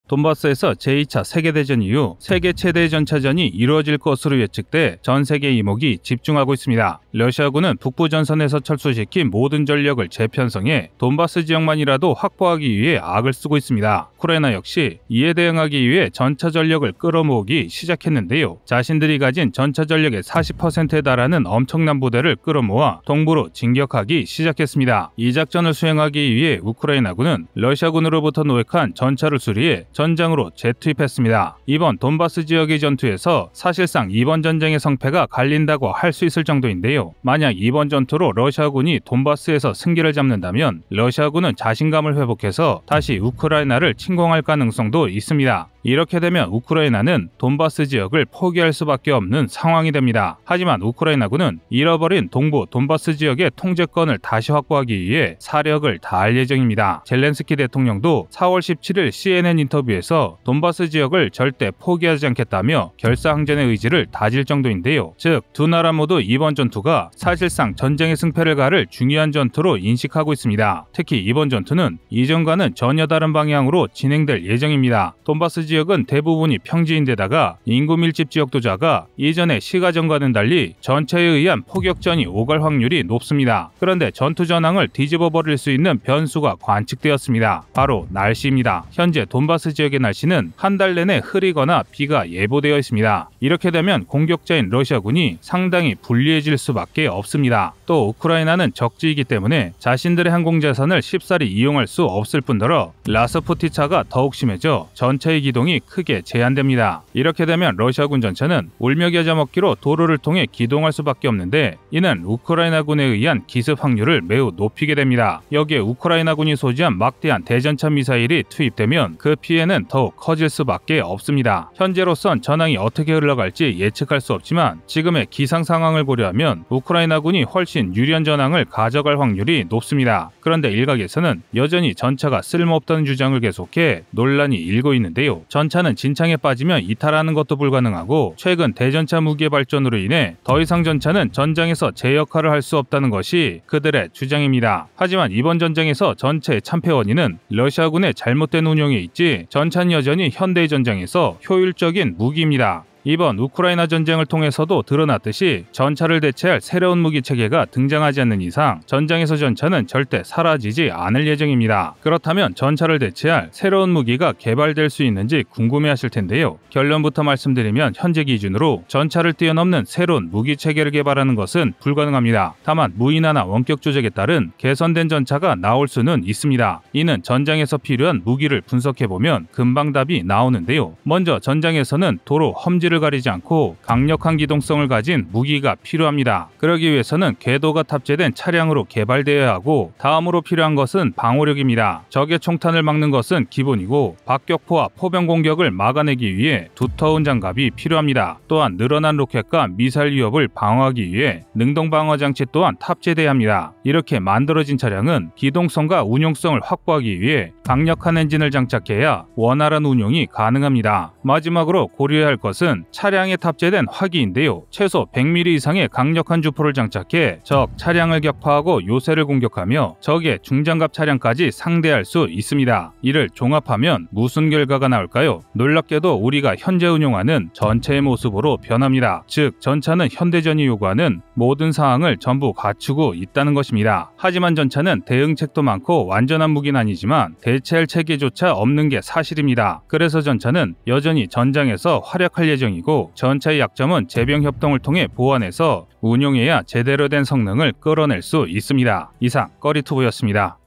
돈바스에서 제2차 세계대전 이후 세계 최대 전차전이 이루어질 것으로 예측돼 전 세계 이목이 집중하고 있습니다. 러시아군은 북부 전선에서 철수시킨 모든 전력을 재편성해 돈바스 지역만이라도 확보하기 위해 악을 쓰고 있습니다. 우크라이나 역시 이에 대응하기 위해 전차 전력을 끌어모으기 시작했는데요. 자신들이 가진 전차 전력의 40%에 달하는 엄청난 부대를 끌어모아 동부로 진격하기 시작했습니다. 이 작전을 수행하기 위해 우크라이나군은 러시아군으로부터 노획한 전차를 수리해 전장으로 재투입했습니다. 이번 돈바스 지역의 전투에서 사실상 이번 전쟁의 성패가 갈린다고 할 수 있을 정도인데요. 만약 이번 전투로 러시아군이 돈바스에서 승기를 잡는다면 러시아군은 자신감을 회복해서 다시 우크라이나를 침공할 가능성도 있습니다. 이렇게 되면 우크라이나는 돈바스 지역을 포기할 수밖에 없는 상황이 됩니다. 하지만 우크라이나군은 잃어버린 동부 돈바스 지역의 통제권을 다시 확보하기 위해 사력을 다할 예정입니다. 젤렌스키 대통령도 4월 17일 CNN 인터뷰에서 돈바스 지역을 절대 포기하지 않겠다며 결사항전의 의지를 다질 정도인데요. 즉, 두 나라 모두 이번 전투가 사실상 전쟁의 승패를 가를 중요한 전투로 인식하고 있습니다. 특히 이번 전투는 이전과는 전혀 다른 방향으로 진행될 예정입니다. 돈바스 지역은 대부분이 평지인데다가 인구 밀집 지역도 작아 이전의 시가전과는 달리 전차에 의한 포격전이 오갈 확률이 높습니다. 그런데 전투 전황을 뒤집어 버릴 수 있는 변수가 관측되었습니다. 바로 날씨입니다. 현재 돈바스 지역의 날씨는 한 달 내내 흐리거나 비가 예보되어 있습니다. 이렇게 되면 공격자인 러시아군이 상당히 불리해질 수밖에 없습니다. 또 우크라이나는 적지이기 때문에 자신들의 항공자산을 쉽사리 이용할 수 없을 뿐더러 라스푸티차가 더욱 심해져 전차의 기동이 크게 제한됩니다. 이렇게 되면 러시아군 전차는 울며 겨자 먹기로 도로를 통해 기동할 수밖에 없는데 이는 우크라이나군에 의한 기습 확률을 매우 높이게 됩니다. 여기에 우크라이나군이 소지한 막대한 대전차 미사일이 투입되면 그 피해는 더욱 커질 수밖에 없습니다. 현재로선 전황이 어떻게 흘러갈지 예측할 수 없지만 지금의 기상 상황을 고려하면 우크라이나군이 훨씬 유리한 전황을 가져갈 확률이 높습니다. 그런데 일각에서는 여전히 전차가 쓸모없다는 주장을 계속해 논란이 일고 있는데요. 전차는 진창에 빠지면 이탈하는 것도 불가능하고 최근 대전차 무기의 발전으로 인해 더 이상 전차는 전장에서 제 역할을 할 수 없다는 것이 그들의 주장입니다. 하지만 이번 전쟁에서 전체의 참패 원인은 러시아군의 잘못된 운용에 있지 전차는 여전히 현대의 전장에서 효율적인 무기입니다. 이번 우크라이나 전쟁을 통해서도 드러났듯이 전차를 대체할 새로운 무기 체계가 등장하지 않는 이상 전장에서 전차는 절대 사라지지 않을 예정입니다. 그렇다면 전차를 대체할 새로운 무기가 개발될 수 있는지 궁금해하실 텐데요. 결론부터 말씀드리면 현재 기준으로 전차를 뛰어넘는 새로운 무기 체계를 개발하는 것은 불가능합니다. 다만 무인화나 원격 조작에 따른 개선된 전차가 나올 수는 있습니다. 이는 전장에서 필요한 무기를 분석해보면 금방 답이 나오는데요. 먼저 전장에서는 도로 험지를 가리지 않고 강력한 기동성을 가진 무기가 필요합니다. 그러기 위해서는 궤도가 탑재된 차량으로 개발되어야 하고 다음으로 필요한 것은 방호력입니다. 적의 총탄을 막는 것은 기본이고 박격포와 포병 공격을 막아내기 위해 두터운 장갑이 필요합니다. 또한 늘어난 로켓과 미사일 위협을 방어하기 위해 능동 방어 장치 또한 탑재돼야 합니다. 이렇게 만들어진 차량은 기동성과 운용성을 확보하기 위해 강력한 엔진을 장착해야 원활한 운용이 가능합니다. 마지막으로 고려해야 할 것은 차량에 탑재된 화기인데요. 최소 100mm 이상의 강력한 주포를 장착해 적 차량을 격파하고 요새를 공격하며 적의 중장갑 차량까지 상대할 수 있습니다. 이를 종합하면 무슨 결과가 나올까요? 놀랍게도 우리가 현재 운용하는 전체의 모습으로 변합니다. 즉, 전차는 현대전이 요구하는 모든 사항을 전부 갖추고 있다는 것입니다. 하지만 전차는 대응책도 많고 완전한 무기는 아니지만 대체할 체계조차 없는 게 사실입니다. 그래서 전차는 여전히 전장에서 활약할 예정이고 전차의 약점은 제병 협동을 통해 보완해서 운용해야 제대로 된 성능을 끌어낼 수 있습니다. 이상 꺼리투브였습니다.